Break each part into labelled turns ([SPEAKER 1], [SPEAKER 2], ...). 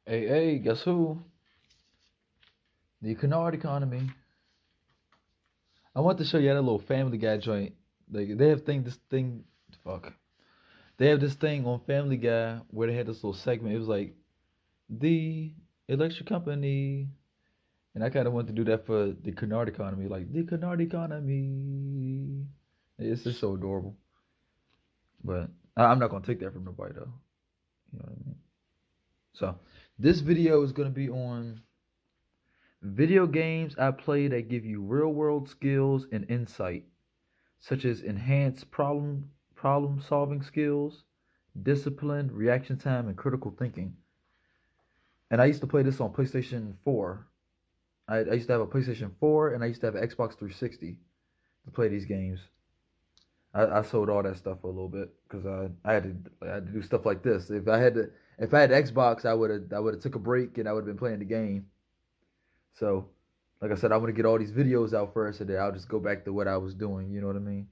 [SPEAKER 1] Hey, guess who? The Canard economy. I want to show you that little Family Guy joint. Like they have fuck. They have this thing on Family Guy where they had this little segment. It was like the electric company, and I kind of want to do that for the Canard economy, like the Canard economy. It's just so adorable. But I'm not gonna take that from nobody though. You know what I mean? So this video is gonna be on video games I play that give you real world skills and insight, such as enhanced problem solving skills, discipline, reaction time, and critical thinking. And I used to play this on PlayStation 4. I used to have a PlayStation 4 and I used to have an Xbox 360 to play these games. I sold all that stuff for a little bit because I had to do stuff like this. If I had Xbox, I would have took a break and I would have been playing the game. So, like I said, I want to get all these videos out first, and then I'll just go back to what I was doing. You know what I mean?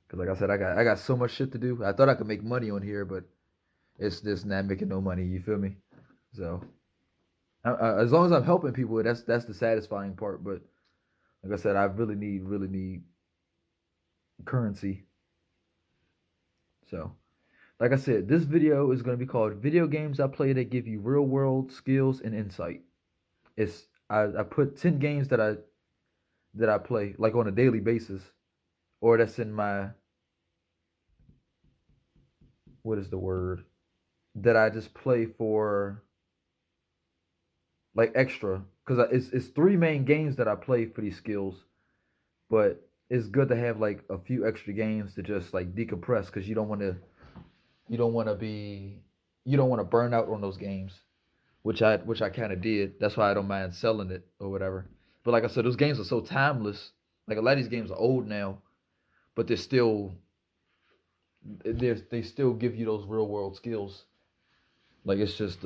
[SPEAKER 1] Because, like I said, I got so much shit to do. I thought I could make money on here, but it's just not making no money. You feel me? So, as long as I'm helping people, that's the satisfying part. But like I said, I really need currency. So, like I said, this video is going to be called "Video Games I Play That Give You Real World Skills and Insight." I put 10 games that I play like on a daily basis, or that's in my, what is the word, that I just play for like extra, because it's three main games that I play for these skills, but it's good to have like a few extra games to just like decompress, because you don't want to be you don't want to burn out on those games, which I kind of did. That's why I don't mind selling it or whatever. But like I said, those games are so timeless. Like a lot of these games are old now, but they still give you those real world skills. Like it's just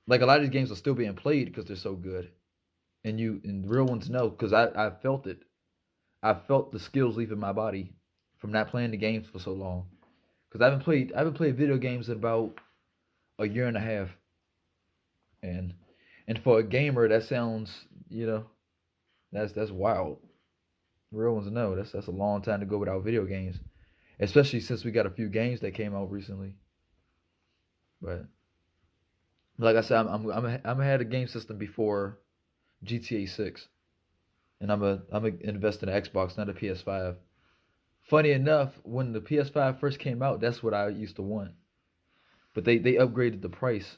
[SPEAKER 1] like a lot of these games are still being played because they're so good, and the real ones know, because I felt it. I felt the skills leaving my body from not playing the games for so long. Because I haven't played video games in about a year and a half, and for a gamer that sounds, that's wild. Real ones know that's a long time to go without video games, especially since we got a few games that came out recently. But like I said, I'm had a game system before GTA 6, and I'm a invest in an Xbox, not a PS5. Funny enough, when the PS5 first came out, that's what I used to want. But they upgraded the price.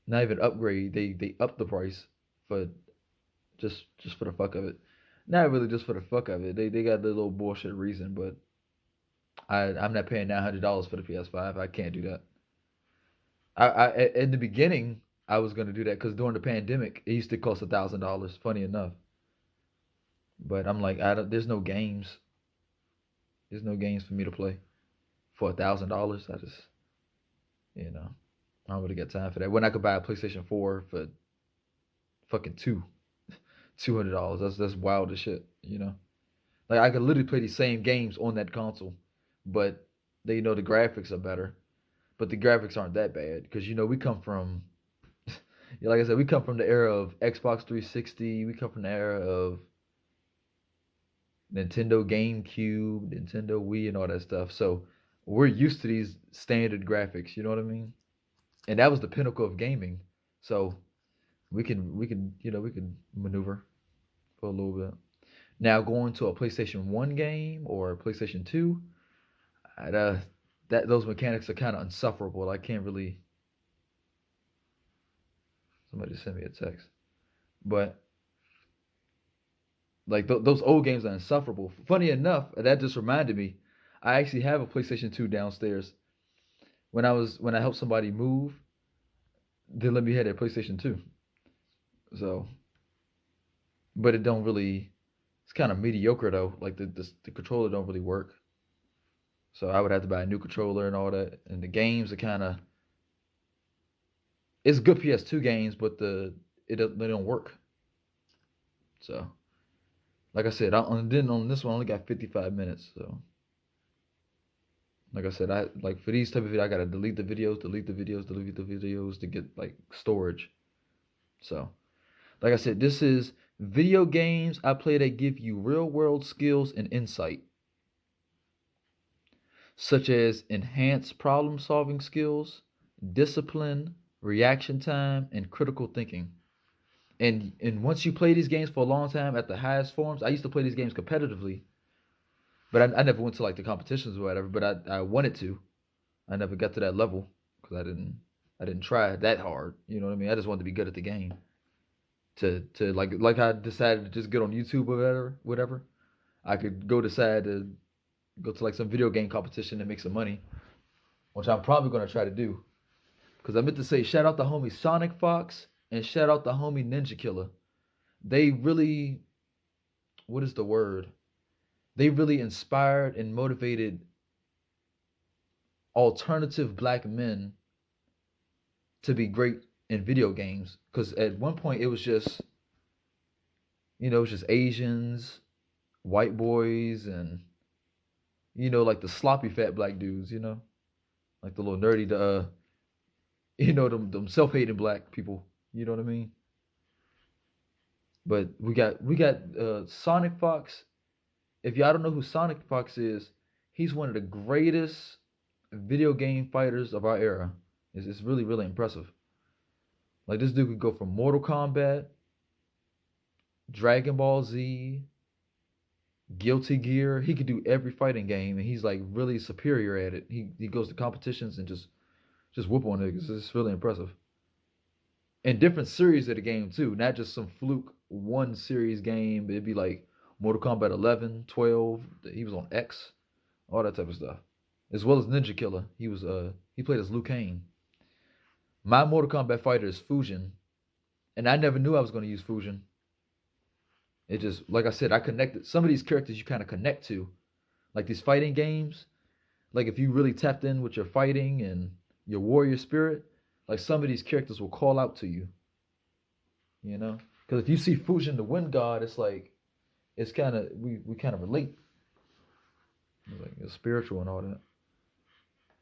[SPEAKER 1] Not even upgrade. They upped the price for just for the fuck of it. Not really just for the fuck of it. They got the little bullshit reason, but I'm not paying $900 for the PS5. I can't do that. In the beginning I was gonna do that because during the pandemic it used to cost $1,000. Funny enough, but I'm like, I don't. There's no games. There's no games for me to play for $1,000. I just, you know, I don't really got time for that. When I could buy a PlayStation 4 for fucking $200. That's wild as shit. Like I could literally play the same games on that console, but the graphics are better. But the graphics aren't that bad because we come from, yeah, like I said, we come from the era of Xbox 360. We come from the era of Nintendo GameCube, Nintendo Wii, and all that stuff. So we're used to these standard graphics. You know what I mean? And that was the pinnacle of gaming. So we can maneuver for a little bit. Now going to a PlayStation One game or a PlayStation Two, that those mechanics are kind of insufferable. I can't really. Somebody sent me a text, but like those old games are insufferable. Funny enough, that just reminded me. I actually have a PlayStation Two downstairs. When I helped somebody move, they let me have their PlayStation Two. So, but it don't really. It's kind of mediocre though. Like the controller don't really work. So I would have to buy a new controller and all that. And the games are kind of, it's good PS2 games, but they don't work. So like I said, I didn't on this one I only got 55 minutes. So Like I said, I like for these type of videos, I gotta delete the videos, delete the videos, delete the videos to get like storage. So, like I said, this is video games I play that give you real world skills and insight, such as enhanced problem solving skills, discipline, reaction time, and critical thinking. And once you play these games for a long time at the highest forms, I used to play these games competitively, but I never went to like the competitions or whatever. But I wanted to. I never got to that level because I didn't try that hard. You know what I mean? I just wanted to be good at the game. To like I decided to just get on YouTube or whatever. I could decide to go to like some video game competition and make some money, which I'm probably gonna try to do. Cause I meant to say shout out the homie Sonic Fox and shout out the homie Ninja Killer. They really, what is the word? They really inspired and motivated alternative black men to be great in video games. Cause at one point it was just, it was just Asians, white boys, and like the sloppy fat black dudes, like the little nerdy, them self-hating black people. You know what I mean? But we got Sonic Fox. If y'all don't know who Sonic Fox is, he's one of the greatest video game fighters of our era. It's really really impressive. Like this dude could go from Mortal Kombat, Dragon Ball Z, Guilty Gear. He could do every fighting game, and he's like really superior at it. He goes to competitions and just whoop on niggas. It's really impressive. And different series of the game too, not just some fluke one series game. It'd be like Mortal Kombat 11, 12. He was on X, all that type of stuff, as well as Ninja Killer. He played as Liu Kang. My Mortal Kombat fighter is Fusion, and I never knew I was going to use Fusion. It just, like I said, I connected some of these characters you kind of connect to, like these fighting games. Like if you really tapped in with your fighting and your warrior spirit, like some of these characters will call out to you. Because if you see Fusion the Wind God, it's like it's kind of we kind of relate. Like it's spiritual and all that.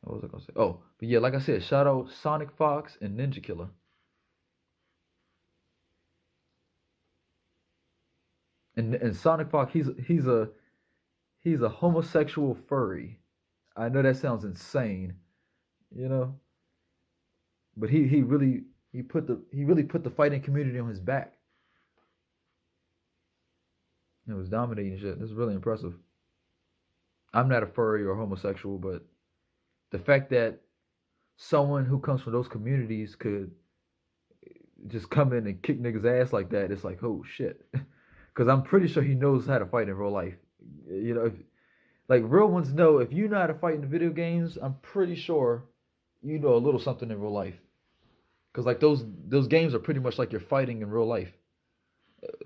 [SPEAKER 1] What was I gonna say? Oh, but yeah, like I said, shout out Sonic Fox and Ninja Killer. And Sonic Fox, he's a homosexual furry. I know that sounds insane, you know, but he really put the fighting community on his back. It was dominating shit. This is really impressive. I'm not a furry or homosexual, but the fact that someone who comes from those communities could just come in and kick niggas ass like that, it's like, oh shit. Because I'm pretty sure he knows how to fight in real life. If, like real ones know if you know how to fight in the video games, I'm pretty sure you know a little something in real life. Because like those games are pretty much like you're fighting in real life,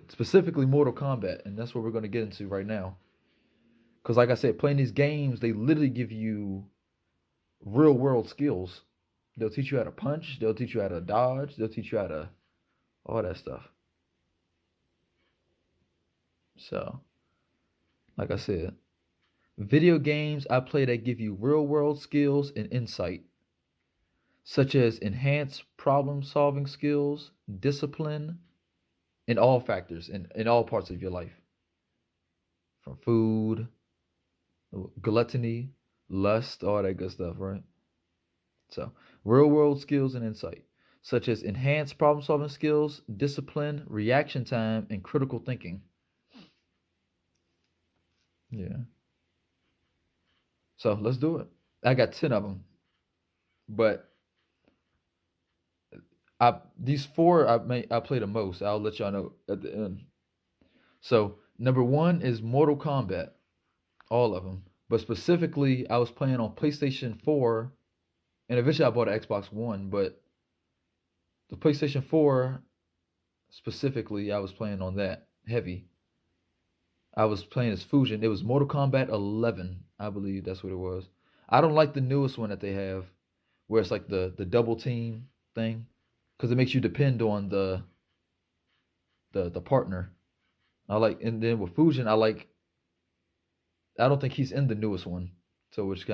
[SPEAKER 1] specifically Mortal Kombat, and that's what we're going to get into right now. Because like I said, playing these games, they literally give you real world skills. They'll teach you how to punch. They'll teach you how to dodge. They'll teach you how to all that stuff. So, like I said, video games I play that give you real world skills and insight, such as enhanced problem solving skills, discipline, in all factors, in all parts of your life. From food, gluttony, lust, all that good stuff, right? So, real world skills and insight, such as enhanced problem solving skills, discipline, reaction time, and critical thinking. Yeah. So, let's do it. I got 10 of them, but these four I play the most. I'll let y'all know at the end. So, number one is Mortal Kombat, all of them. But specifically, I was playing on PlayStation 4, and eventually I bought an Xbox One, but the PlayStation 4 specifically, I was playing on that heavy. I was playing as Fusion. It was Mortal Kombat 11, I believe that's what it was. I don't like the newest one that they have, where it's like the double team thing, because it makes you depend on the partner. And then with Fusion, I don't think he's in the newest one. So which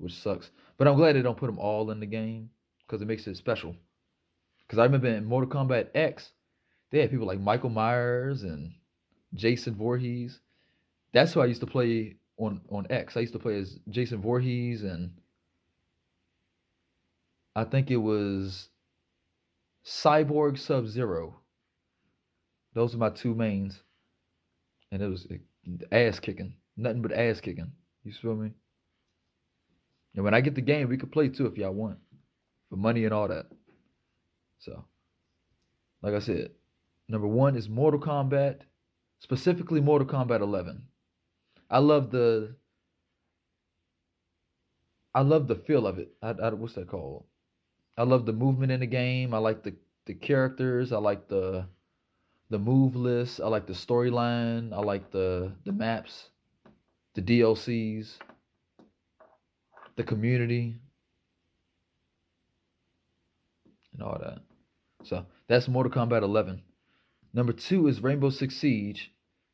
[SPEAKER 1] sucks. But I'm glad they don't put them all in the game because it makes it special. Because I remember in Mortal Kombat X, they had people like Michael Myers and Jason Voorhees. That's who I used to play on X. I used to play as Jason Voorhees, and I think it was Cyborg Sub-Zero. Those are my two mains, and it was ass kicking, nothing but ass kicking. You feel me? And when I get the game, we could play too if y'all want, for money and all that. So, like I said, number one is Mortal Kombat, specifically Mortal Kombat 11. I love the feel of it. What's that called? I love the movement in the game. I like the characters. I like the move list. I like the storyline. I like the maps, the DLCs, the community, and all that. So that's Mortal Kombat 11. Number two is Rainbow Six Siege.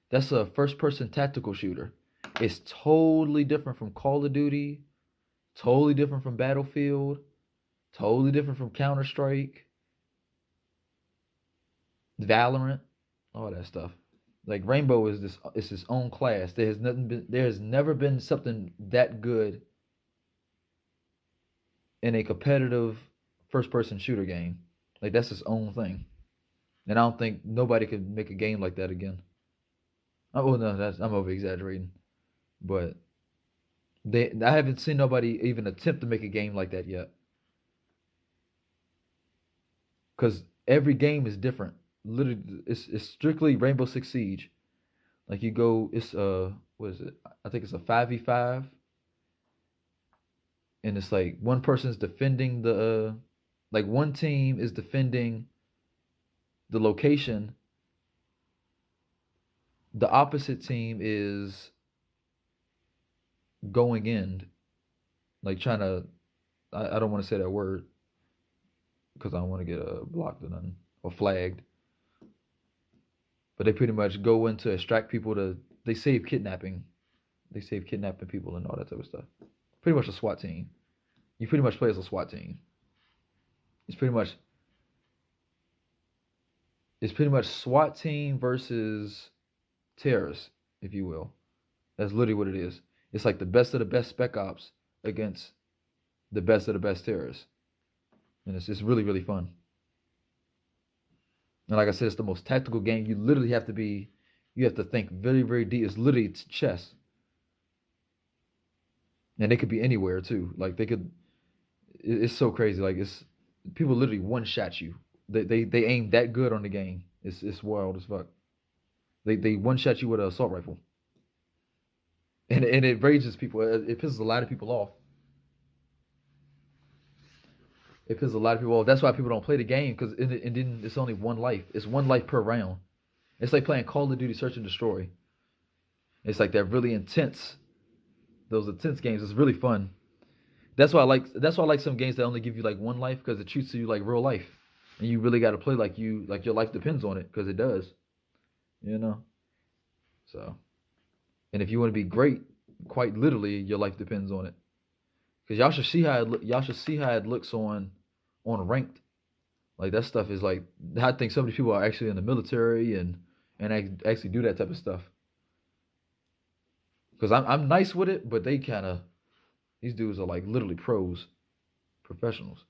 [SPEAKER 1] That's a first-person tactical shooter. It's totally different from Call of Duty, totally different from Battlefield, totally different from Counter-Strike, Valorant, all that stuff. Like Rainbow is its own class. There has never been something that good in a competitive first-person shooter game. Like that's its own thing. And I don't think nobody could make a game like that again. Oh no, I'm over exaggerating, but I haven't seen nobody even attempt to make a game like that yet. Because every game is different. Literally, it's strictly Rainbow Six Siege. Like you go, it's what is it? I think it's a 5v5, and it's like one person's defending like one team is defending the location. The opposite team is going in, like trying to. I don't want to say that word because I don't want to get blocked or nothing or flagged. But they pretty much go in to extract people they save kidnapping. They save kidnapping people and all that type of stuff. Pretty much a SWAT team. You pretty much play as a SWAT team. It's pretty much SWAT team versus terrorists, if you will. That's literally what it is. It's like the best of the best Spec Ops against the best of the best terrorists. And it's really, really fun. And like I said, it's the most tactical game. You literally have to think very, very deep. It's literally chess. And they could be anywhere too. Like it's so crazy. Like people literally one shot you. They aim that good on the game. It's wild as fuck. They one shot you with an assault rifle. And it rages people. It pisses a lot of people off. It pisses a lot of people off. That's why people don't play the game because and then it's only one life. It's one life per round. It's like playing Call of Duty Search and Destroy. It's like that really intense. Those intense games. It's really fun. That's why I like some games that only give you like one life because it treats you like real life, and you really got to play like your life depends on it because it does. You know. So, and if you want to be great, quite literally, your life depends on it. Because y'all should see how it looks on ranked. Like that stuff is like I think some of these people are actually in the military and actually do that type of stuff. Because I'm nice with it, but these dudes are like literally pros, professionals.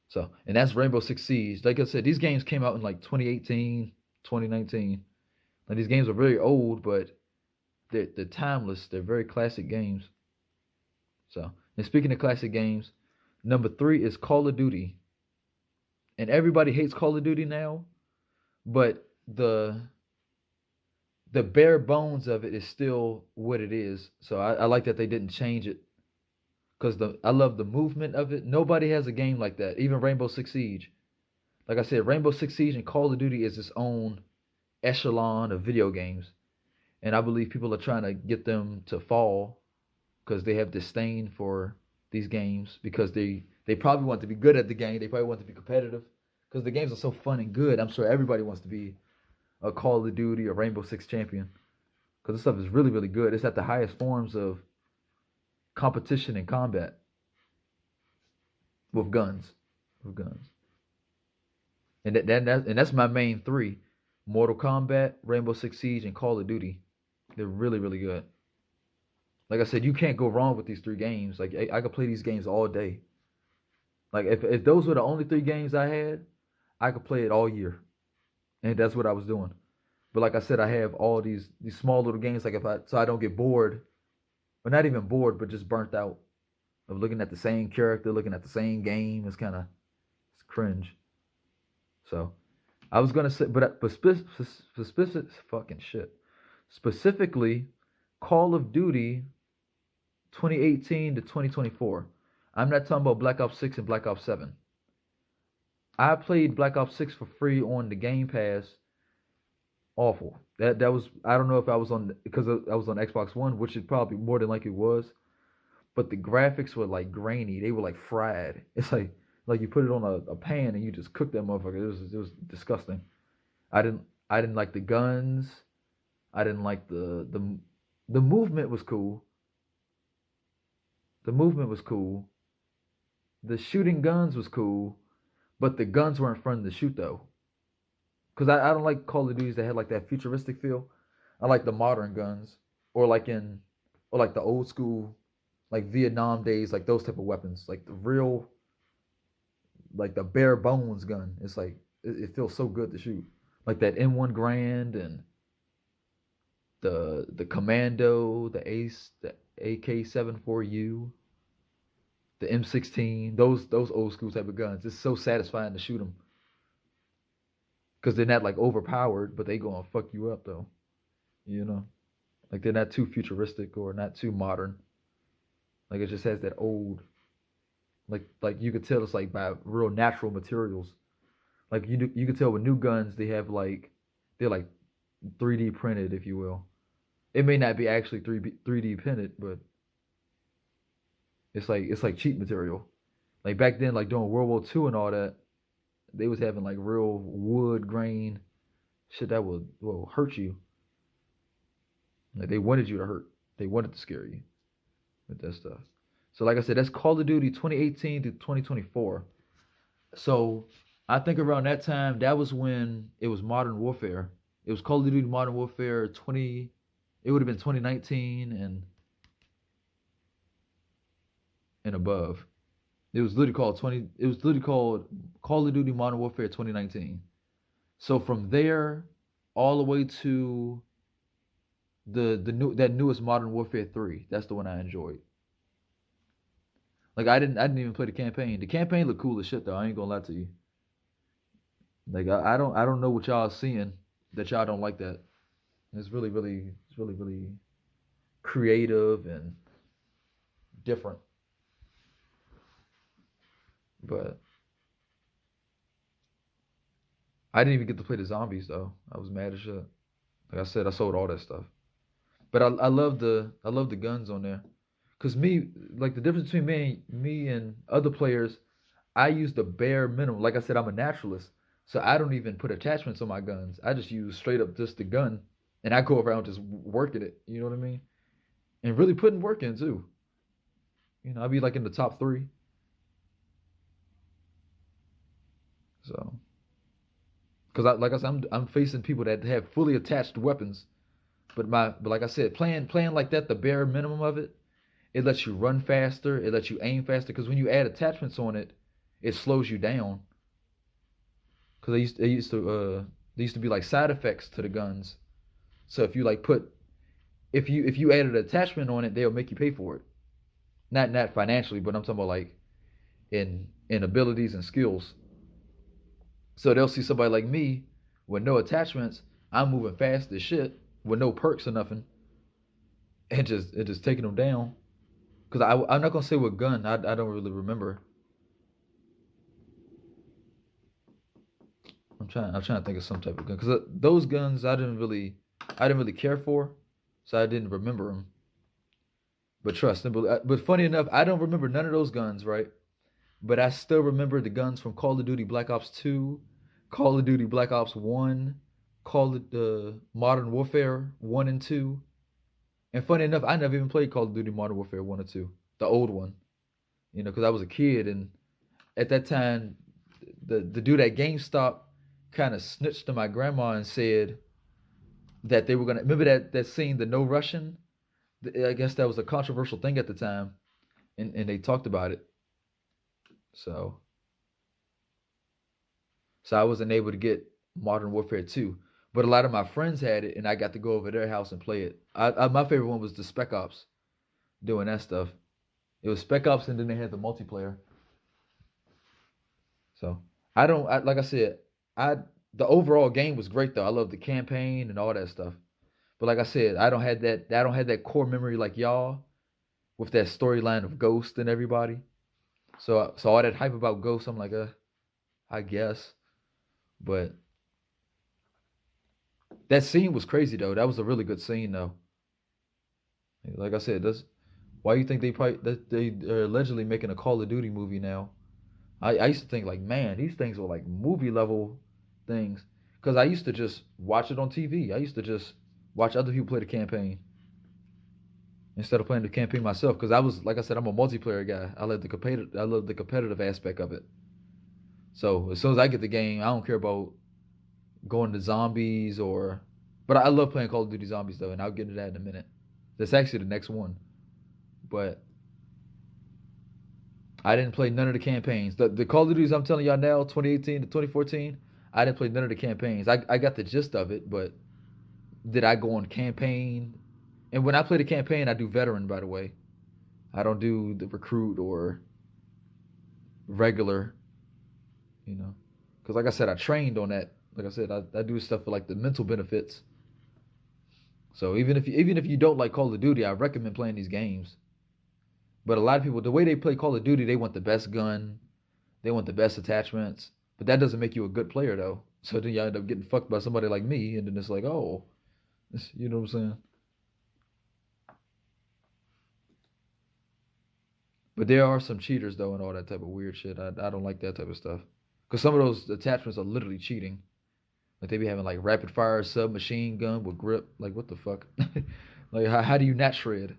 [SPEAKER 1] So, and that's Rainbow Six Siege. Like I said, these games came out in like 2018, 2019. Like these games are very old, but they're timeless. They're very classic games. So, and speaking of classic games, number 3 is Call of Duty. And everybody hates Call of Duty now, but the bare bones of it is still what it is. So I like that they didn't change it. Because I love the movement of it. Nobody has a game like that. Even Rainbow Six Siege. Like I said, Rainbow Six Siege and Call of Duty is its own echelon of video games. And I believe people are trying to get them to fall because they have disdain for these games because they probably want to be good at the game. They probably want to be competitive because the games are so fun and good. I'm sure everybody wants to be a Call of Duty or Rainbow Six champion because this stuff is really, really good. It's at the highest forms of competition and combat with guns, and that's my main three: Mortal Kombat, Rainbow Six Siege, and Call of Duty. They're really really good. Like I said, you can't go wrong with these three games. Like I could play these games all day. Like if those were the only three games I had, I could play it all year, and that's what I was doing. But like I said, I have all these small little games. Like so I don't get bored, or not even bored, but just burnt out of looking at the same character, looking at the same game. It's cringe. So I was gonna say, but specific fucking shit. Specifically, Call of Duty 2018 to 2024. I'm not talking about Black Ops 6 and Black Ops 7. I played Black Ops 6 for free on the Game Pass. Awful. That was, I don't know if I was on, because I was on Xbox One, which it probably more than likely was. But the graphics were like grainy. They were like fried. It's like you put it on a pan and you just cook that motherfucker. It was disgusting. I didn't like the guns. I didn't like the movement was cool. The movement was cool. The shooting guns was cool, but the guns weren't fun to shoot though. Cause I don't like Call of Duties that had like that futuristic feel. I like the modern guns, or like the old school, like Vietnam days, like those type of weapons, like the real, like the bare bones gun. It's like it feels so good to shoot, like that M1 Grand and the Commando, the Ace, the AK-74U, the M16. Those old school type of guns. It's so satisfying to shoot them because they're not like overpowered, but they gonna fuck you up though. You know, like they're not too futuristic or not too modern. Like it just has that old, like you could tell it's like by real natural materials. Like you could tell with new guns they have like they're like 3D printed, if you will. It may not be actually 3D printed, but it's like cheap material. Like back then, like during World War II and all that, they was having like real wood grain shit that will hurt you. Like they wanted you to hurt. They wanted to scare you with that stuff. So like I said, that's Call of Duty 2018 to 2024. So I think around that time, that was when it was Modern Warfare. It was Call of Duty Modern Warfare 20. It would have been 2019 and above. It was literally called 20. It was literally called Call of Duty Modern Warfare 2019. So from there, all the way to that newest Modern Warfare 3. That's the one I enjoyed. Like I didn't even play the campaign. The campaign looked cool as shit though. I ain't gonna lie to you. Like I don't know what y'all seeing that y'all don't like that. It's really creative and different. But I didn't even get to play the zombies though. I was mad as shit. Like I said, I sold all that stuff. But I love the guns on there. Cause me, like the difference between me and other players, I use the bare minimum. Like I said, I'm a naturalist, so I don't even put attachments on my guns. I just use straight up just the gun, and I go around just working it. You know what I mean? And really putting work in too. You know, I'd be like in the top three. So, cause like I said, I'm facing people that have fully attached weapons. But like I said, playing like that, the bare minimum of it, it lets you run faster. It lets you aim faster. Because when you add attachments on it, it slows you down. Because they used to be like side effects to the guns. So if you like if you add an attachment on it, they'll make you pay for it. Not financially, but I'm talking about like in abilities and skills. So they'll see somebody like me with no attachments. I'm moving fast as shit with no perks or nothing, and just taking them down. Cause I'm not gonna say what gun. I don't really remember. I'm trying to think of some type of gun. Cause those guns I didn't really care for, so I didn't remember them. But trust me, but funny enough, I don't remember none of those guns, right? But I still remember the guns from Call of Duty Black Ops 2, Call of Duty Black Ops 1, Call of the Modern Warfare 1 and 2. And funny enough, I never even played Call of Duty Modern Warfare 1 or 2. the old one. Because I was a kid, and at that time, the dude at GameStop kind of snitched to my grandma and said that they were gonna remember that scene, the no Russian. I guess that was a controversial thing at the time, and they talked about it. So so I wasn't able to get Modern Warfare 2, but a lot of my friends had it, and I got to go over their house and play it. My favorite one was the Spec Ops, doing that stuff. It was Spec Ops, and then they had the multiplayer. So I don't like I said, I the overall game was great though. I love the campaign and all that stuff. But like I said, I don't have that core memory like y'all with that storyline of Ghost and everybody. So all that hype about Ghost, I'm like, I guess. But that scene was crazy though. That was a really good scene though. Like I said, that's why you think they are allegedly making a Call of Duty movie now. I used to think like, man, these things were like movie level things. Because I used to just watch it on TV. I used to just watch other people play the campaign instead of playing the campaign myself. Because I was, like I said, I'm a multiplayer guy. I love the competitive aspect of it. So as soon as I get the game, I don't care about going to zombies or. But I love playing Call of Duty Zombies though, and I'll get into that in a minute. That's actually the next one. But I didn't play none of the campaigns. The Call of Duties I'm telling y'all now, 2018 to 2014, I didn't play none of the campaigns. I got the gist of it, but did I go on campaign? And when I play the campaign, I do veteran, by the way. I don't do the recruit or regular, you know. Because like I said, I trained on that. Like I said, I do stuff for like the mental benefits. So even if you don't like Call of Duty, I recommend playing these games. But a lot of people, the way they play Call of Duty, they want the best gun, they want the best attachments. But that doesn't make you a good player though. So then you end up getting fucked by somebody like me, and then it's like, oh, you know what I'm saying? But there are some cheaters though, and all that type of weird shit. I don't like that type of stuff. Cause some of those attachments are literally cheating. Like they be having like rapid fire submachine gun with grip. Like what the fuck? Like how do you not shred?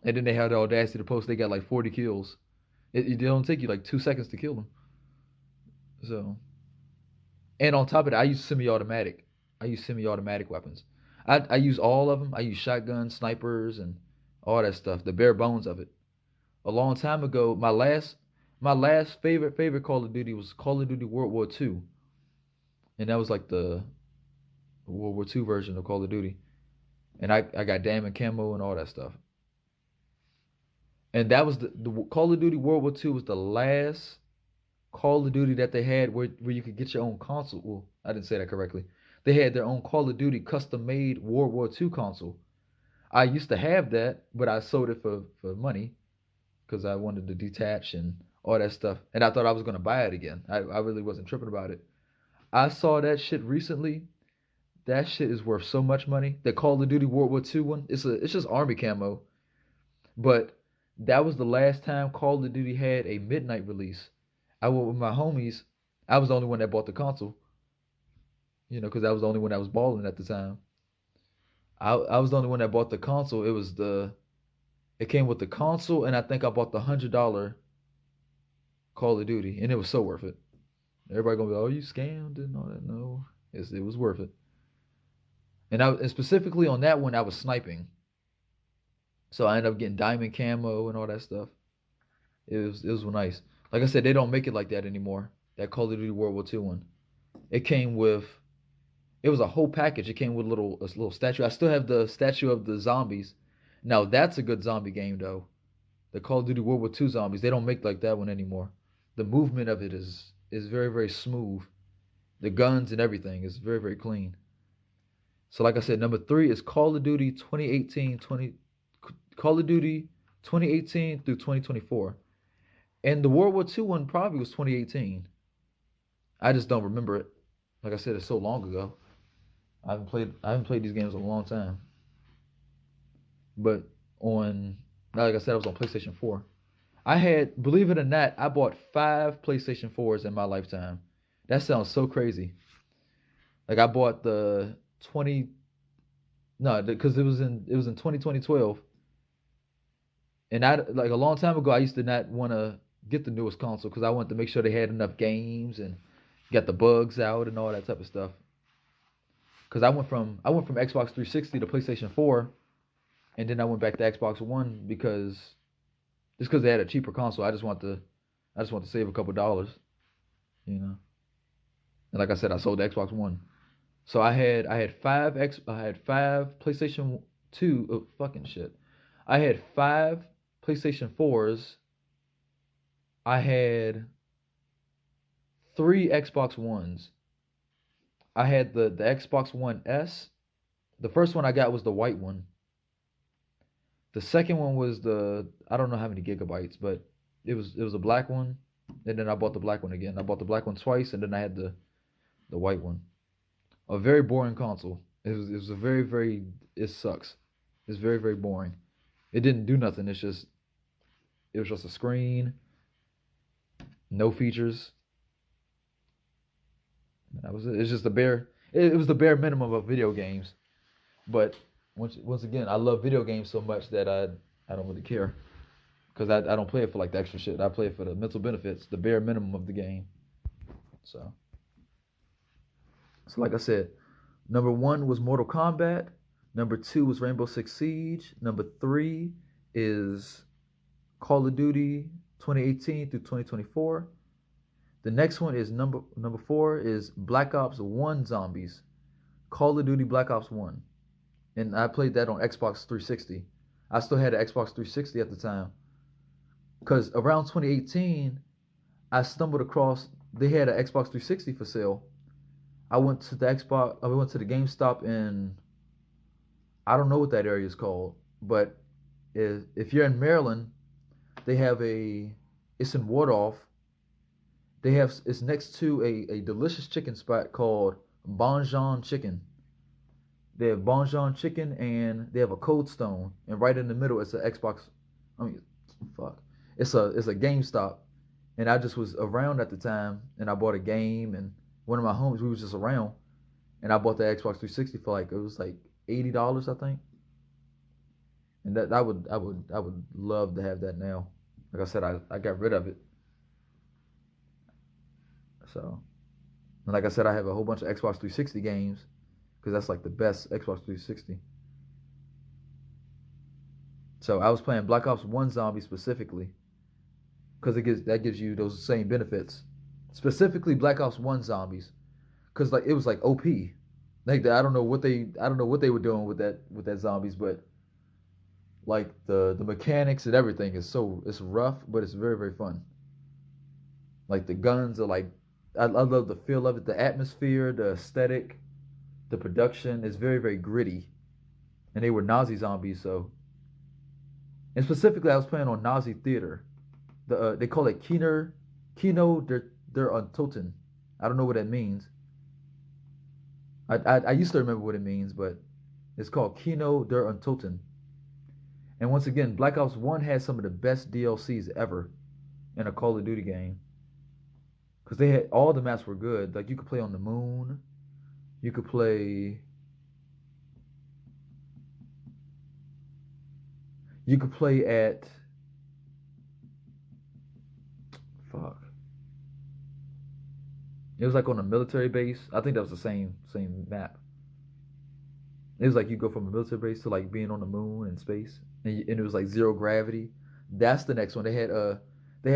[SPEAKER 1] And then they have the audacity to post they got like 40 kills. It don't take you like 2 seconds to kill them. So, and on top of that, I use semi-automatic. I use semi-automatic weapons. I use all of them. I use shotguns, snipers, and all that stuff. The bare bones of it. A long time ago, my last favorite Call of Duty was Call of Duty World War II, and that was like the World War II version of Call of Duty. And I got diamond camo and all that stuff. And that was the Call of Duty World War II was the last Call of Duty that they had where you could get your own console. Well, I didn't say that correctly. They had their own Call of Duty custom made World War II console. I used to have that, but I sold it for money because I wanted to detach and all that stuff. And I thought I was gonna buy it again. I really wasn't tripping about it. I saw that shit recently. That shit is worth so much money. The Call of Duty World War II one. It's just army camo. But that was the last time Call of Duty had a midnight release. I went with my homies. I was the only one that bought the console, because I was the only one that was balling at the time. I was the only one that bought the console. It came with the console, and I think I bought the $100 Call of Duty, and it was so worth it. Everybody gonna be, oh, you scammed and all that. No, it was worth it. And specifically on that one, I was sniping, so I ended up getting diamond camo and all that stuff. It was nice. Like I said, they don't make it like that anymore. That Call of Duty World War II one. It came with. It was a whole package. It came with a little statue. I still have the statue of the zombies. Now that's a good zombie game though. The Call of Duty World War II zombies. They don't make like that one anymore. The movement of it is very very smooth. The guns and everything is very very clean. So like I said, number 3 is Call of Duty 2018 through 2024. And the World War II one probably was 2018. I just don't remember it. Like I said, it's so long ago. I haven't played these games in a long time. But like I said, I was on PlayStation 4. Believe it or not, I bought 5 PlayStation 4s in my lifetime. That sounds so crazy. Like I bought the 20, no, because it was in 2012. And I like a long time ago, I used to not want to get the newest console because I wanted to make sure they had enough games and got the bugs out and all that type of stuff. Because I went from Xbox 360 to PlayStation 4, and then I went back to Xbox One because they had a cheaper console. I just want to save a couple dollars, you know. And like I said, I sold the Xbox One. So I had five PlayStation 2 fucking shit. I had five PlayStation 4s. I had three Xbox Ones. I had the Xbox One S. The first one I got was the white one. The second one was the I don't know how many gigabytes, but it was a black one. And then I bought the black one again. I bought the black one twice, and then I had the white one. A very boring console. It was a very it sucks. It's very very boring. It didn't do nothing. It was just a screen, no features. That was it. It's just the bare. It was the bare minimum of video games. But once again, I love video games so much that I don't really care because I don't play it for like the extra shit. I play it for the mental benefits, the bare minimum of the game. So like I said, number one was Mortal Kombat. Number two was Rainbow Six Siege. Number three is Call of Duty 2018 through 2024. The next one is number four is Black Ops 1 Zombies. Call of Duty Black Ops 1. And I played that on Xbox 360. I still had an Xbox 360 at the time. Because around 2018, I stumbled across, they had an Xbox 360 for sale. I went to the GameStop in, I don't know what that area is called, but if you're in Maryland, they have it's in Wardolph. It's next to a delicious chicken spot called Bonjon Chicken. They have Bonjon Chicken and they have a Cold Stone, and right in the middle it's an Xbox. I mean, fuck, it's a GameStop, and I just was around at the time, and I bought a game, and one of my homies, we was just around, and I bought the Xbox 360 for it was like $80, I think, and that I would love to have that now. Like I said, I got rid of it. So, and like I said, I have a whole bunch of Xbox 360 games because that's like the best Xbox 360. So I was playing Black Ops 1 Zombie specifically because that gives you those same benefits. Specifically Black Ops 1 Zombies because like it was like OP. Like I don't know what they were doing with that zombies, but like the mechanics and everything it's rough, but it's very very fun. Like the guns are like I love the feel of it, the atmosphere, the aesthetic, the production is very very gritty, and they were Nazi zombies. So, and specifically, I was playing on Nazi theater. They call it Kino der Untoten. I don't know what that means. I used to remember what it means, but it's called Kino der Untoten. And once again, Black Ops 1 had some of the best DLCs ever in a Call of Duty game. Because they had all the maps were good. Like you could play on the moon. You could play at fuck. It was like on a military base. I think that was the same map. It was like you go from a military base to like being on the moon and space, and it was like zero gravity. That's the next one. They had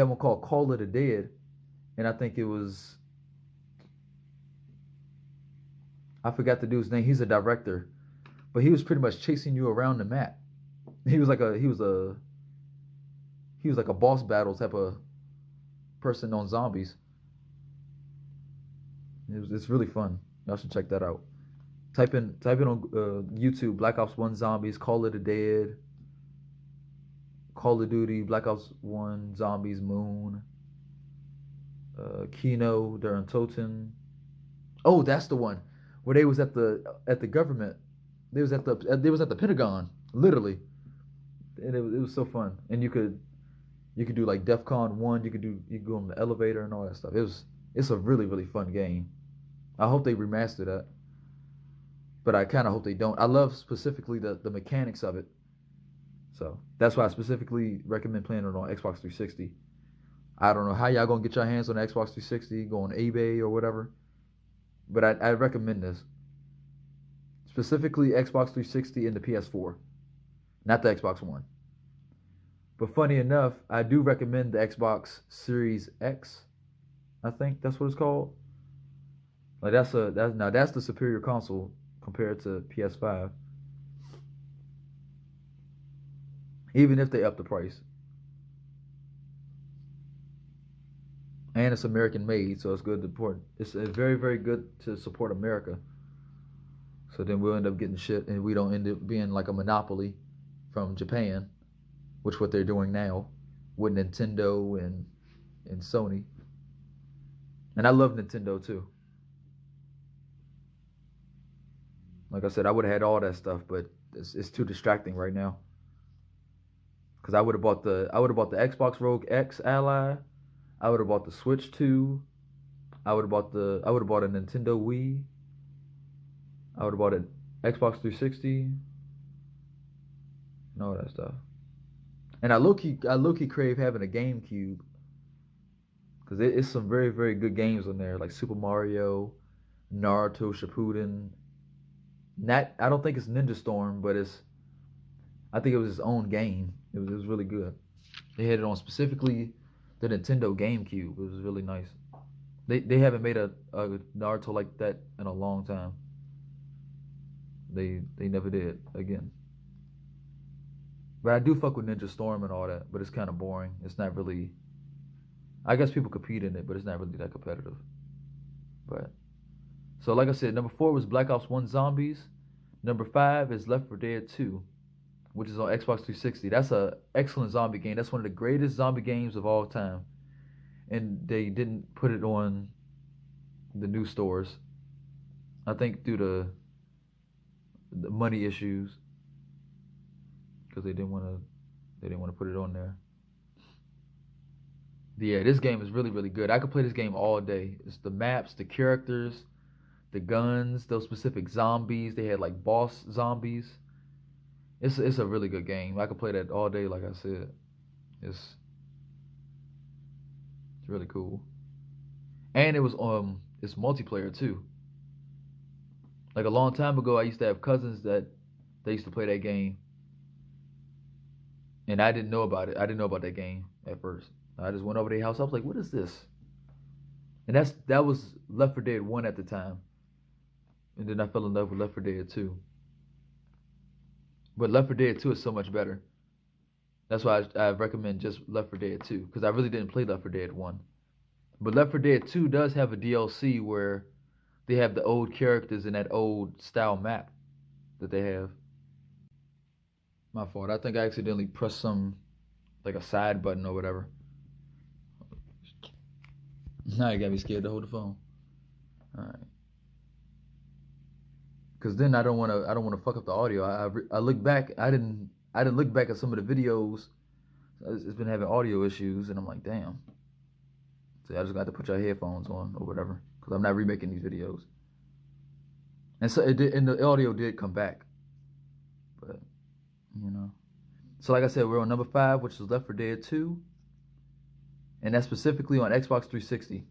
[SPEAKER 1] one called Call of the Dead, and I think it was I forgot the dude's name. He's a director, but he was pretty much chasing you around the map. He was like a boss battle type of person on zombies. It's really fun. Y'all should check that out. Type in on YouTube Black Ops 1 Zombies, Call of the Dead, Call of Duty, Black Ops 1 Zombies Moon, Kino der Untoten. Oh, that's the one where they was at the government. They was at the Pentagon, literally, and it was so fun. And you could do like DEFCON 1. You could go on the elevator and all that stuff. It's a really really fun game. I hope they remaster that, but I kind of hope they don't. I love specifically the mechanics of it. So that's why I specifically recommend playing it on Xbox 360. I don't know how y'all gonna get your hands on Xbox 360, go on eBay or whatever, but I recommend this. Specifically Xbox 360 and the PS4, not the Xbox One. But funny enough, I do recommend the Xbox Series X. I think that's what it's called. Like that's the superior console compared to PS5. Even if they up the price. And it's American made, so it's good to support. It's very, very good to support America. So then we'll end up getting shit, and we don't end up being like a monopoly from Japan, which what they're doing now with Nintendo and Sony. And I love Nintendo too. Like I said, I would have had all that stuff, but it's too distracting right now. Cause I would have bought the Xbox Rogue X Ally. I would have bought the Switch 2. I would have bought a Nintendo Wii. I would have bought an Xbox 360 and all that stuff. And I low key crave having a GameCube because it's some very, very good games on there, like Super Mario, Naruto Shippuden. I don't think it's Ninja Storm, but I think it was his own game. It was really good. They had it on specifically the Nintendo GameCube. It was really nice. They haven't made a Naruto like that in a long time. They never did again. But I do fuck with Ninja Storm and all that, but it's kind of boring. It's not really. I guess people compete in it, but it's not really that competitive. But so like I said, number 4 was Black Ops 1 Zombies. Number 5 is Left 4 Dead 2, which is on Xbox 360. That's an excellent zombie game. That's one of the greatest zombie games of all time. And they didn't put it on the new stores. I think due to the money issues, because they didn't want to put it on there. But yeah, this game is really, really good. I could play this game all day. It's the maps, the characters, the guns, those specific zombies. They had like boss zombies. It's a really good game. I could play that all day, like I said. It's really cool. And it's multiplayer too. Like a long time ago, I used to have cousins that they used to play that game, and I didn't know about it. I didn't know about that game at first. I just went over to their house. I was like, "What is this?" And that was Left 4 Dead 1 at the time, and then I fell in love with Left 4 Dead 2. But Left 4 Dead 2 is so much better. That's why I recommend just Left 4 Dead 2, because I really didn't play Left 4 Dead 1. But Left 4 Dead 2 does have a DLC where they have the old characters in that old style map that they have. My fault. I think I accidentally pressed some, like a side button or whatever. Now you got me scared to hold the phone. All right. Because then I don't want to fuck up the audio. I look back. I didn't look back at some of the videos. It's been having audio issues, and I'm like, damn. So I just got to put your headphones on or whatever, because I'm not remaking these videos. And so and the audio did come back, but you know. So like I said, we're on number 5, which is Left 4 Dead 2, and that's specifically on Xbox 360.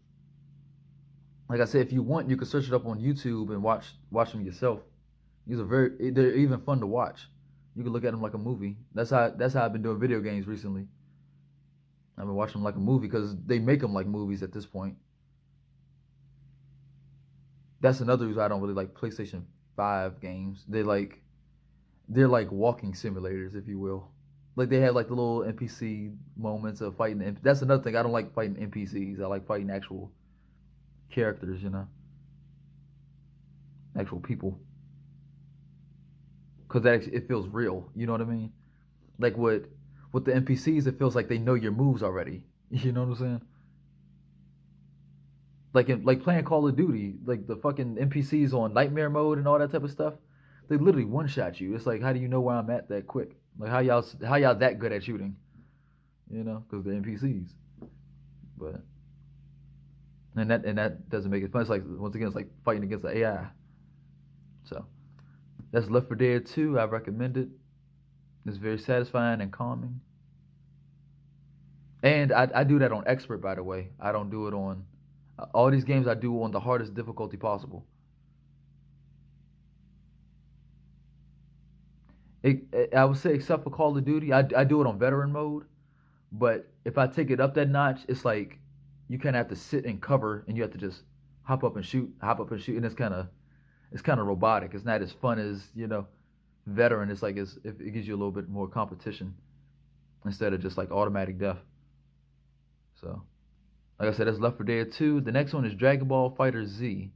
[SPEAKER 1] Like I said, if you want, you can search it up on YouTube and watch them yourself. They're even fun to watch. You can look at them like a movie. That's how I've been doing video games recently. I've been watching them like a movie because they make them like movies at this point. That's another reason I don't really like PlayStation 5 games. They're like walking simulators, if you will. Like they have like the little NPC moments of fighting. That's another thing. I don't like fighting NPCs. I like fighting actual characters, you know, actual people. Because it feels real. You know what I mean? Like with the NPCs, it feels like they know your moves already. You know what I'm saying? Like playing Call of Duty, like the fucking NPCs on nightmare mode and all that type of stuff, they literally one shot you. It's like, how do you know where I'm at that quick? Like how y'all that good at shooting? You know, because they're NPCs. But and that doesn't make it fun. It's like, once again, it's like fighting against the AI. So that's Left 4 Dead 2. I recommend it. It's very satisfying and calming. And I do that on expert, by the way. I don't do it on all these games. I do on the hardest difficulty possible. I would say, except for Call of Duty, I do it on veteran mode. But if I take it up that notch, it's like you kind of have to sit and cover, and you have to just hop up and shoot, and it's kind of robotic. It's not as fun as veteran. It's like it gives you a little bit more competition instead of just like automatic death. So, like I said, that's Left 4 Dead 2. The next one is Dragon Ball Fighter Z,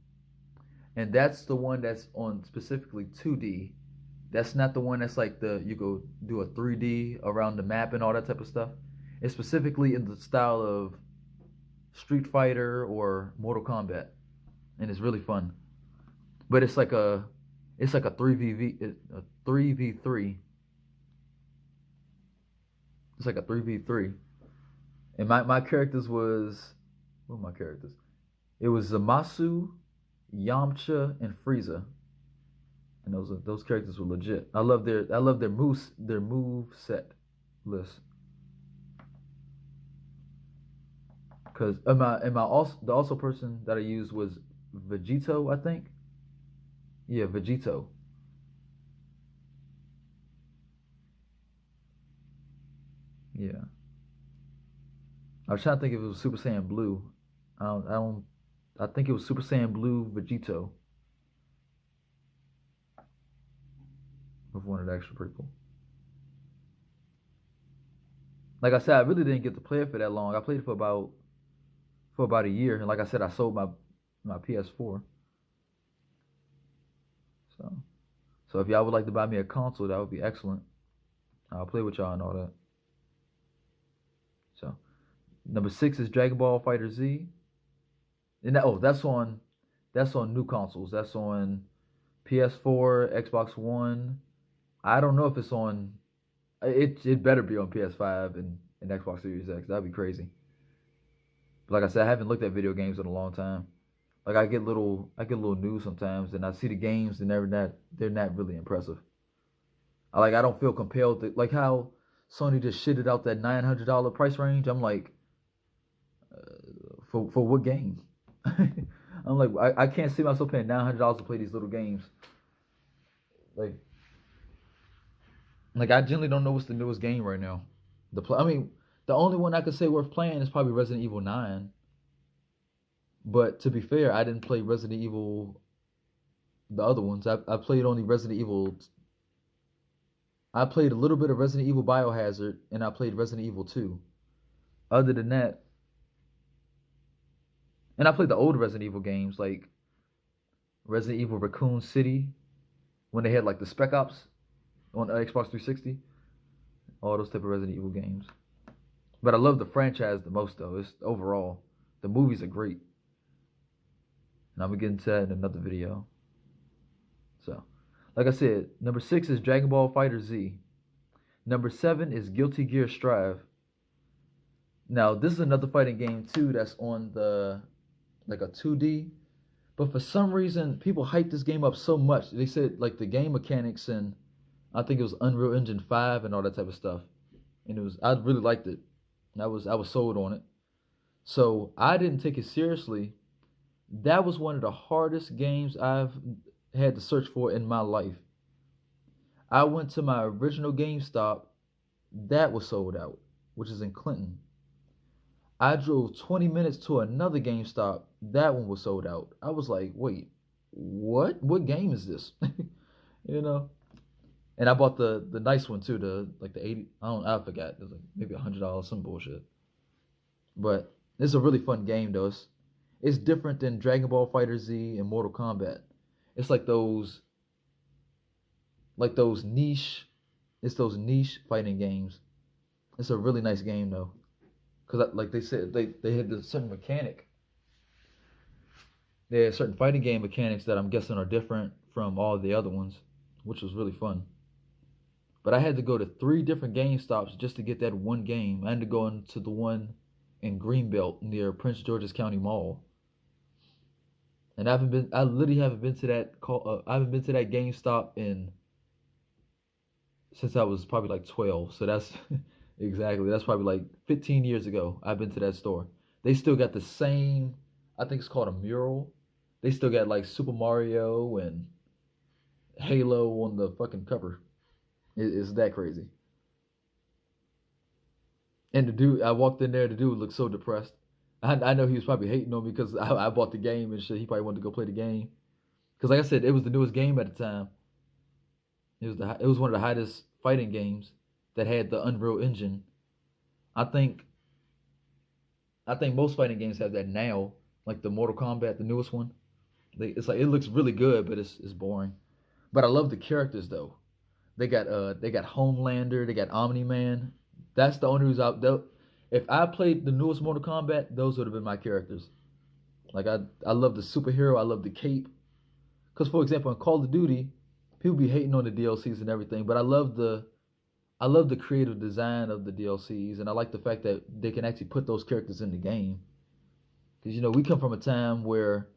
[SPEAKER 1] and that's the one that's on specifically 2D. That's not the one that's like you go do a 3D around the map and all that type of stuff. It's specifically in the style of Street Fighter or Mortal Kombat, and it's really fun. But it's like a 3v3. It's like a 3v3. And my characters was what were my characters? It was Zamasu, Yamcha, and Frieza. And those characters were legit. I love their move set list. Cause the also person that I used was Vegito, I think. Yeah, Vegito. Yeah. I was trying to think if it was Super Saiyan Blue. I don't. I think it was Super Saiyan Blue Vegito with one of the extra people. Like I said, I really didn't get to play it for that long. I played it for about a year, and like I said, I sold my PS4. So so if y'all would like to buy me a console, that would be excellent. I'll play with y'all and all that. So number 6 is Dragon Ball Fighter Z, and that's on new consoles. That's on PS4, Xbox One. I don't know if it's on. It better be on PS5 and Xbox Series X. That'd be crazy. But like I said, I haven't looked at video games in a long time. Like I get little news sometimes, and I see the games, and they're not really impressive. I don't feel compelled to like how Sony just shitted out that $900 price range. I'm like, for what game? I'm like, I can't see myself paying $900 to play these little games. Like I generally don't know what's the newest game right now. I mean, the only one I could say worth playing is probably Resident Evil 9. But to be fair, I didn't play Resident Evil the other ones. I played only Resident Evil. I played a little bit of Resident Evil Biohazard, and I played Resident Evil 2. Other than that, and I played the old Resident Evil games like Resident Evil Raccoon City when they had like the Spec Ops on Xbox 360. All those type of Resident Evil games. But I love the franchise the most though. It's overall the movies are great, and I'm gonna get into that in another video. So, like I said, number 6 is Dragon Ball Fighter Z. Number 7 is Guilty Gear Strive. Now, this is another fighting game too that's on the like a 2D. But for some reason, people hype this game up so much. They said like the game mechanics and I think it was Unreal Engine 5 and all that type of stuff. And I really liked it. And I was sold on it. So I didn't take it seriously. That was one of the hardest games I've had to search for in my life. I went to my original GameStop, that was sold out, which is in Clinton. I drove 20 minutes to another GameStop, that one was sold out. I was like, wait, what? What game is this? you know? And I bought the nice one too, the 80, I forgot. It was like maybe $100, some bullshit. But it's a really fun game though. It's different than Dragon Ball Fighter Z and Mortal Kombat. It's like those niche, it's those niche fighting games. It's a really nice game though, because like they said, they had this certain mechanic. They had certain fighting game mechanics that I'm guessing are different from all the other ones, which was really fun. But I had to go to 3 different Game Stops just to get that one game. I had to go into the one in Greenbelt near Prince George's County Mall. And I literally haven't been to that GameStop in since I was probably like 12. So that's exactly, that's probably like 15 years ago. I've been to that store. They still got the same, I think it's called a mural. They still got like Super Mario and Halo on the fucking cover. It's that crazy. And the dude, I walked in there, the dude looked so depressed. I know he was probably hating on me because I bought the game and shit. He probably wanted to go play the game. Because like I said, it was the newest game at the time. It was one of the hottest fighting games that had the Unreal Engine. I think I think most fighting games have that now, like the Mortal Kombat, the newest one. It's like it looks really good, but it's boring. But I love the characters though. They got Homelander, they got Omni Man. That's the only reason if I played the newest Mortal Kombat, those would have been my characters. Like I love the superhero, I love the cape. Cause for example, in Call of Duty, people be hating on the DLCs and everything, but I love the creative design of the DLCs, and I like the fact that they can actually put those characters in the game. Cause we come from a time where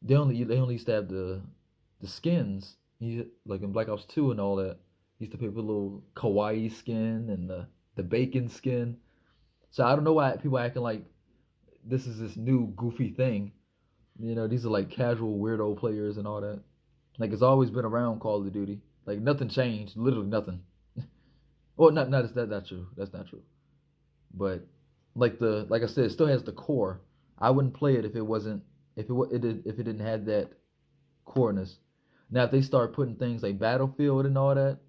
[SPEAKER 1] they only used to have the skins, like in Black Ops 2 and all that. Used to put a little kawaii skin and the bacon skin. So I don't know why people are acting like this is this new goofy thing. These are like casual weirdo players and all that. Like it's always been around Call of Duty. Like nothing changed, literally nothing. Well, not that's not true. That's not true. But like I said, it still has the core. I wouldn't play it if it wasn't if it didn't have that coreness. Now if they start putting things like Battlefield and all that,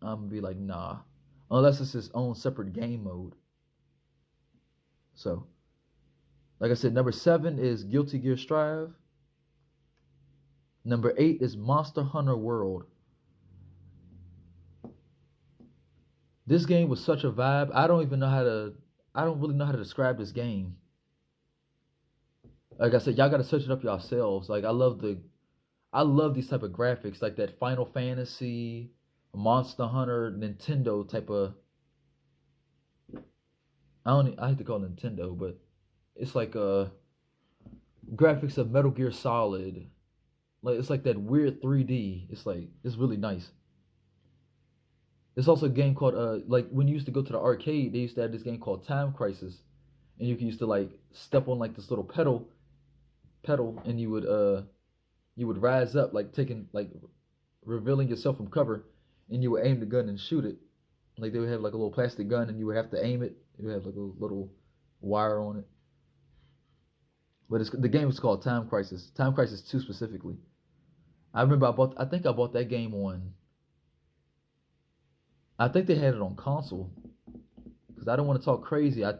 [SPEAKER 1] I'm gonna be like nah, unless it's its own separate game mode. So like I said, number 7 is Guilty Gear Strive. Number 8 is Monster Hunter World. This game was such a vibe. I don't really know how to describe this game. Like I said, y'all gotta search it up yourselves. Like I love these type of graphics, like that Final Fantasy, Monster Hunter, Nintendo type of. I hate to call it Nintendo, but it's like graphics of Metal Gear Solid. Like it's like that weird 3D. It's really nice. There's also a game called like when you used to go to the arcade, they used to have this game called Time Crisis, and you used to like step on like this little pedal, and you would rise up like taking like revealing yourself from cover, and you would aim the gun and shoot it. Like they would have like a little plastic gun, and you would have to aim it. It would have like a little wire on it. But the game was called Time Crisis. Time Crisis 2 specifically. I remember I think I bought that game on. I think they had it on console. Because I don't want to talk crazy. I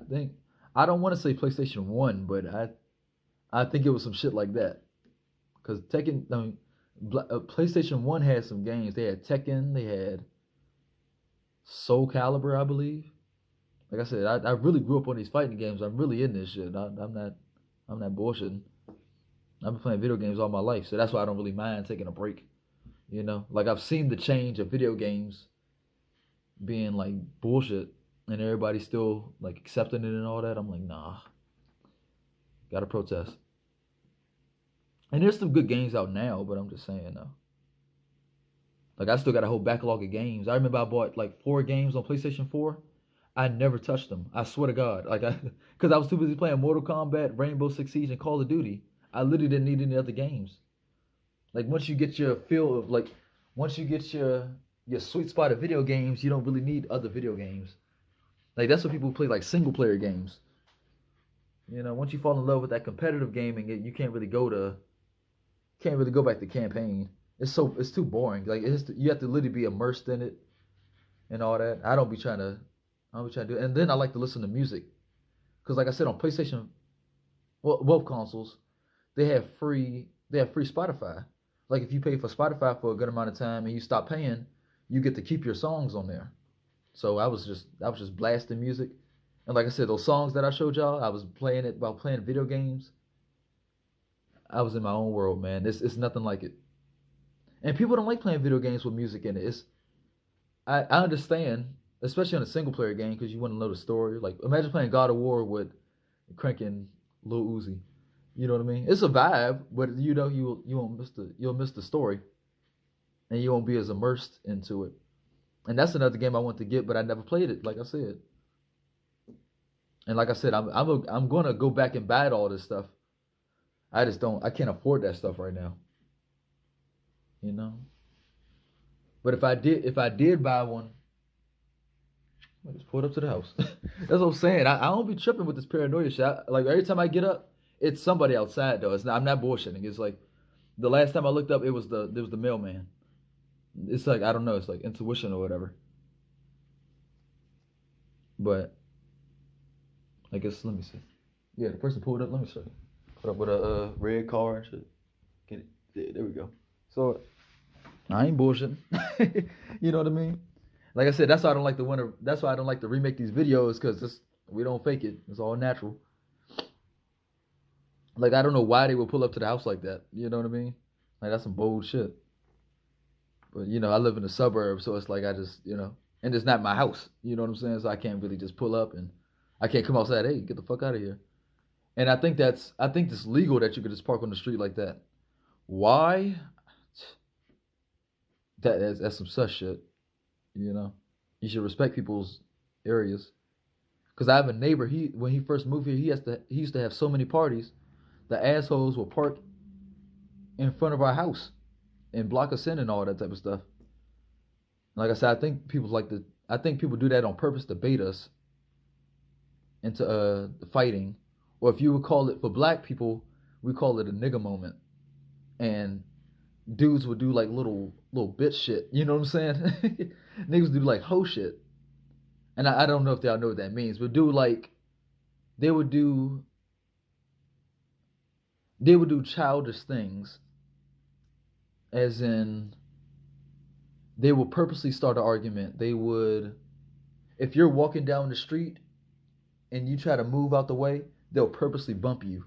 [SPEAKER 1] don't want to say PlayStation 1, but I think it was some shit like that. Because PlayStation 1 had some games. They had Tekken, they had Soul Calibur, I believe. Like I said, I really grew up on these fighting games. I'm really in this shit. I'm not bullshitting. I've been playing video games all my life, so that's why I don't really mind taking a break. Like I've seen the change of video games being like bullshit, and everybody's still like accepting it and all that. I'm like, nah, gotta protest. And there's some good games out now, but I'm just saying though. Like I still got a whole backlog of games. I remember I bought like 4 games on PlayStation 4. I never touched them. I swear to God. Because I was too busy playing Mortal Kombat, Rainbow Six Siege, and Call of Duty. I literally didn't need any other games. Like once you get your feel of like, once you get your sweet spot of video games, you don't really need other video games. Like that's what people play like single player games. Once you fall in love with that competitive gaming, you can't really go back to campaign. It's too boring. Like you have to literally be immersed in it and all that. I don't be trying to do it. And then I like to listen to music. Because like I said on PlayStation, well, both consoles, they have free Spotify. Like if you pay for Spotify for a good amount of time and you stop paying, you get to keep your songs on there. So I was just blasting music. And like I said, those songs that I showed y'all, I was playing it while playing video games. I was in my own world, man. It's nothing like it. And people don't like playing video games with music in it. I understand, especially on a single player game, because you want to know the story. Like imagine playing God of War with cranking Lil Uzi. You know what I mean? It's a vibe, but you won't miss the story, and you won't be as immersed into it. And that's another game I want to get, but I never played it. Like I said, and like I said, I'm gonna go back and buy all this stuff. I just don't. I can't afford that stuff right now. You know. But if I did buy one, I just pull it up to the house. That's what I'm saying. I don't be tripping with this paranoia shit. Like every time I get up, it's somebody outside though. It's not. I'm not bullshitting. It's like the last time I looked up, there was the mailman. It's like I don't know. It's like intuition or whatever. But I guess let me see. Yeah, the person pulled up. Let me show you. Put up with a red car and shit. Get it? Yeah, there we go. So I ain't bullshitting. You know what I mean? Like I said, that's why I don't like the winter. That's why I don't like to remake these videos because we don't fake it. It's all natural. Like I don't know why they would pull up to the house like that. You know what I mean? Like that's some bold shit. But you know, I live in the suburbs, so it's like I just and it's not my house. You know what I'm saying? So I can't really just pull up and I can't come outside. Hey, get the fuck out of here. And I think it's legal that you could just park on the street like that. Why? That's some such shit. You know, you should respect people's areas. Cause I have a neighbor. When he first moved here, he used to have so many parties. The assholes will park in front of our house and block us in and all that type of stuff. Like I said, I think people do that on purpose to bait us into fighting, or if you would call it for black people, we call it a nigga moment. And dudes would do like little bitch shit. You know what I'm saying? Niggas do like hoe shit. And I don't know if y'all know what that means, but they would do childish things, as in they would purposely start an argument. They would, if you're walking down the street and you try to move out the way, they'll purposely bump you.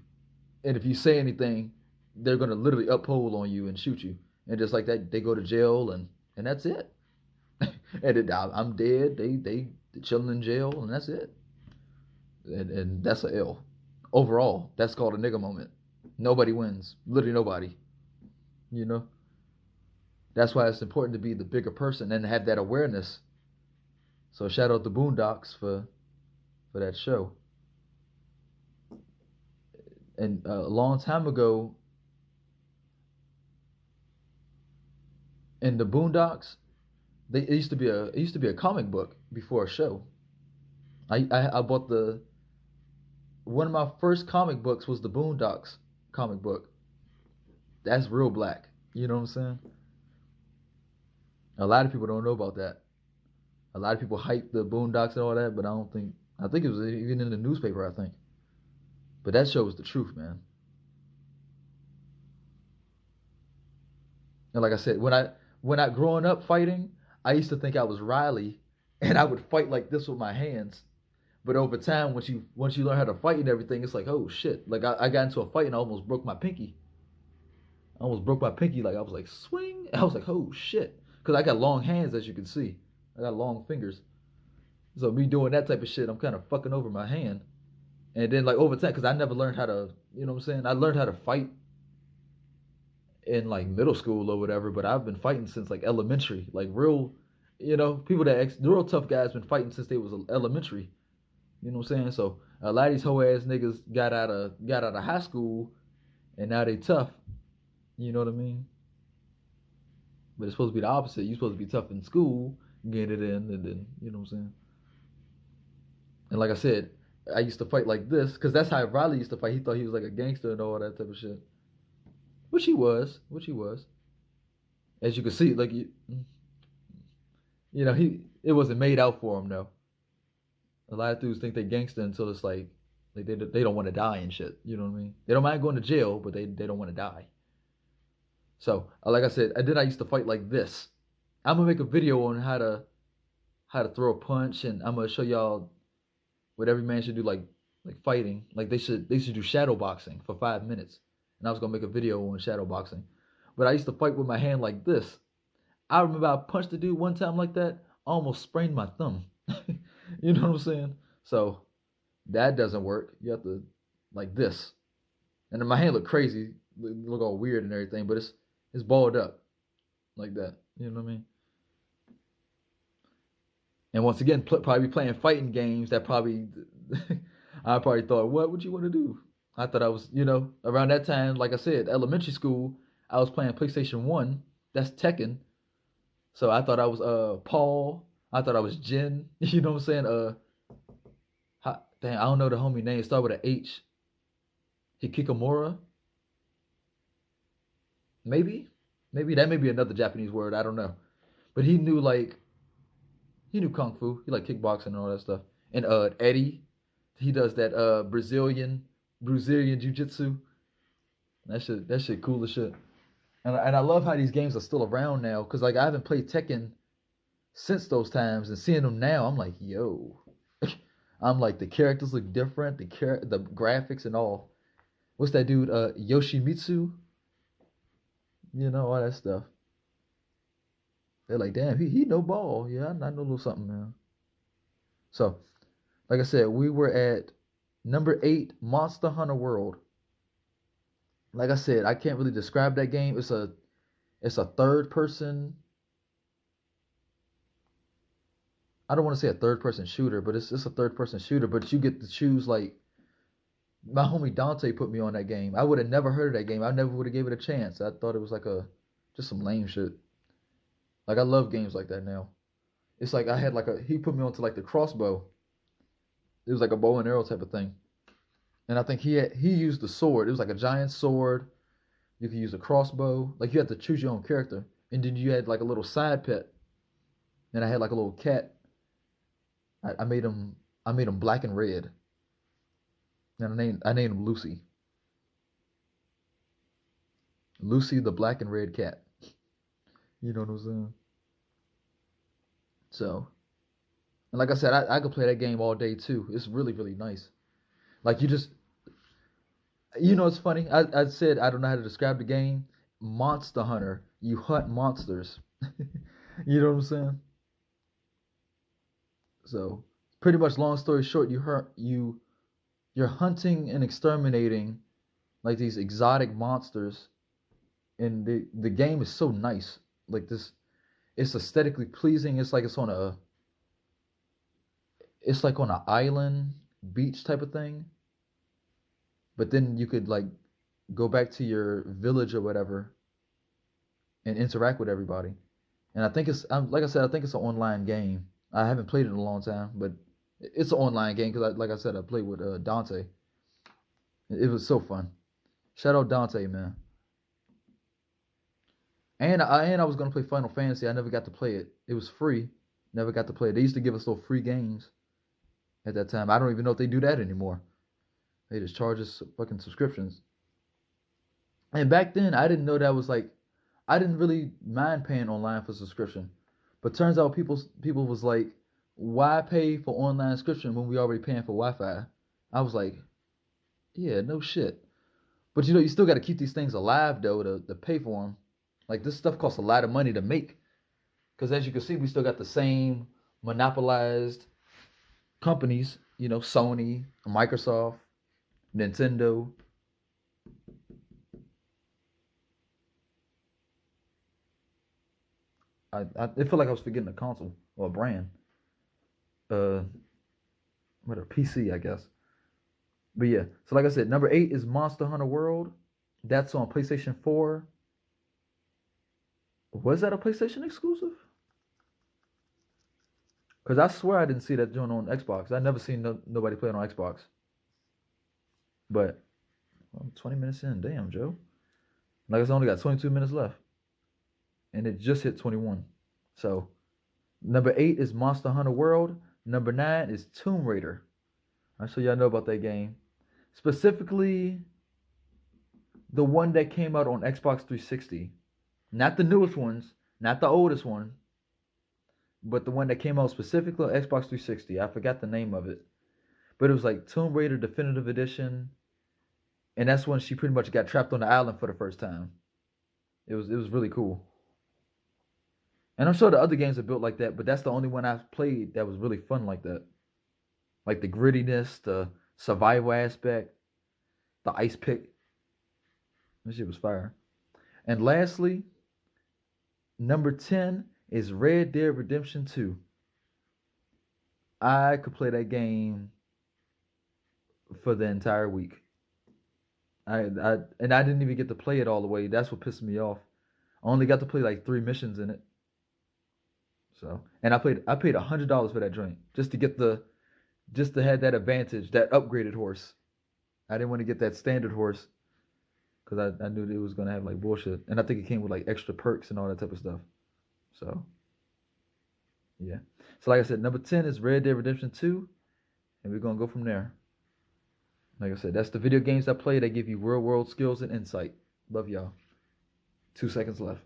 [SPEAKER 1] And if you say anything, they're gonna literally uphold on you and shoot you. And just like that, they go to jail and that's it. I'm dead. They chilling in jail and that's it. And that's a L. Overall, that's called a nigga moment. Nobody wins. Literally nobody. You know? That's why it's important to be the bigger person and have that awareness. So shout out the Boondocks for that show. And a long time ago, in the Boondocks, it used to be a comic book before a show. I bought one of my first comic books was the Boondocks comic book. That's real black. You know what I'm saying? A lot of people don't know about that. A lot of people hype the Boondocks and all that, but I think it was even in the newspaper, I think. But that show was the truth, man. And like I said, when I growing up fighting, I used to think I was Riley and I would fight like this with my hands. But over time, once you learn how to fight and everything, it's like, oh shit. Like I got into a fight and I almost broke my pinky. Like I was like, swing. I was like, oh shit. Because I got long hands, as you can see. I got long fingers. So me doing that type of shit, I'm kind of fucking over my hand. And then like over time, because I never learned how to, you know what I'm saying? I learned how to fight in like middle school or whatever, but I've been fighting since like elementary. Like real, people the real tough guys been fighting since they was elementary. You know what I'm saying? So a lot of these hoe ass niggas got out of high school and now they tough. You know what I mean? But it's supposed to be the opposite. You're supposed to be tough in school, get it in, and then, you know what I'm saying? And like I said, I used to fight like this, because that's how Riley used to fight. He thought he was like a gangster and all that type of shit. Which he was. As you can see, like, it wasn't made out for him, though. A lot of dudes think they gangster until it's like they don't want to die and shit. You know what I mean? They don't mind going to jail, but they don't want to die. So, like I said, I used to fight like this. I'm gonna make a video on how to throw a punch, and I'm gonna show y'all what every man should do, like fighting. Like they should do shadow boxing for 5 minutes. And I was gonna make a video on shadow boxing, but I used to fight with my hand like this. I remember I punched a dude one time like that, I almost sprained my thumb. You know what I'm saying? So that doesn't work. You have to like this, and then my hand look crazy, look all weird and everything, but it's balled up like that. You know what I mean? And once again, probably playing fighting games that probably I probably thought, what would you want to do? I thought I was, around that time, like I said, elementary school, I was playing PlayStation 1. That's Tekken. So I thought I was Paul. I thought I was Jin. You know what I'm saying? Dang, I don't know the homie name. Start with an H. Hikikomura. Maybe. Maybe that may be another Japanese word. I don't know. But he knew kung fu. He liked kickboxing and all that stuff. And Eddie, he does that Brazilian jiu-jitsu. That shit cool as shit. And I love how these games are still around now, cause like I haven't played Tekken since those times, and seeing them now, I'm like, yo, I'm like the characters look different, the graphics and all. What's that dude? Yoshimitsu, all that stuff. They're like, damn, he no ball. Yeah, I know a little something, man. So, like I said, we were at number 8, Monster Hunter World. Like I said, I can't really describe that game. It's a third person. I don't want to say a third person shooter, but it's a third person shooter. But you get to choose, like, my homie Dante put me on that game. I would have never heard of that game. I never would have gave it a chance. I thought it was like just some lame shit. Like, I love games like that now. It's like I had he put me onto like the crossbow. It was like a bow and arrow type of thing. And I think he used the sword. It was like a giant sword. You could use a crossbow. Like, you had to choose your own character. And then you had like a little side pet. And I had like a little cat. I made him black and red. And I named him Lucy. Lucy the black and red cat. You know what I'm saying? So, and like I said, I could play that game all day too. It's really, really nice. Like, it's funny. I said I don't know how to describe the game. Monster Hunter. You hunt monsters. You know what I'm saying? So, pretty much, long story short, you're hunting and exterminating like these exotic monsters, and the game is so nice. Like this, it's aesthetically pleasing. It's like on an island beach type of thing. But then you could like go back to your village or whatever and interact with everybody. And I think like I said, I think it's an online game. I haven't played it in a long time, but it's an online game because, like I said, I played with Dante. It was so fun. Shout out Dante, man. And I was gonna play Final Fantasy. I never got to play it. It was free. Never got to play it. They used to give us little free games at that time. I don't even know if they do that anymore. They just charge us fucking subscriptions. And back then, I didn't know that was like, I didn't really mind paying online for subscription. But turns out people was like, why pay for online subscription when we already paying for Wi-Fi? I was like, yeah, no shit. But you still got to keep these things alive though to pay for them. Like, this stuff costs a lot of money to make. Because as you can see, we still got the same monopolized companies, Sony, Microsoft, Nintendo. I feel like I was forgetting a console or a brand. Uh, what a PC, I guess. But yeah, so like I said, number 8 is Monster Hunter World. That's on PlayStation 4. Was that a PlayStation exclusive? Because I swear I didn't see that joint on Xbox. I never seen nobody play it on Xbox. But 20 minutes in, damn, Joe. Like I said, I only got 22 minutes left. And it just hit 21. So, number 8 is Monster Hunter World. Number 9 is Tomb Raider. I'm sure y'all know about that game. Specifically, the one that came out on Xbox 360. Not the newest ones, not the oldest one, but the one that came out specifically on Xbox 360. I forgot the name of it. But it was like Tomb Raider Definitive Edition. And that's when she pretty much got trapped on the island for the first time. It was really cool. And I'm sure the other games are built like that, but that's the only one I've played that was really fun like that. Like the grittiness, the survival aspect, the ice pick. This shit was fire. And lastly, number 10 is Red Dead Redemption 2. I could play that game for the entire week. I didn't even get to play it all the way. That's what pissed me off. I only got to play like 3 missions in it. So, and I paid $100 for that joint just to have that advantage, that upgraded horse. I didn't want to get that standard horse because I knew that it was gonna have like bullshit, and I think it came with like extra perks and all that type of stuff. So yeah. So like I said, number 10 is Red Dead Redemption 2, and we're gonna go from there. Like I said, that's the video games I play that give you real world skills and insight. Love y'all. 2 seconds left.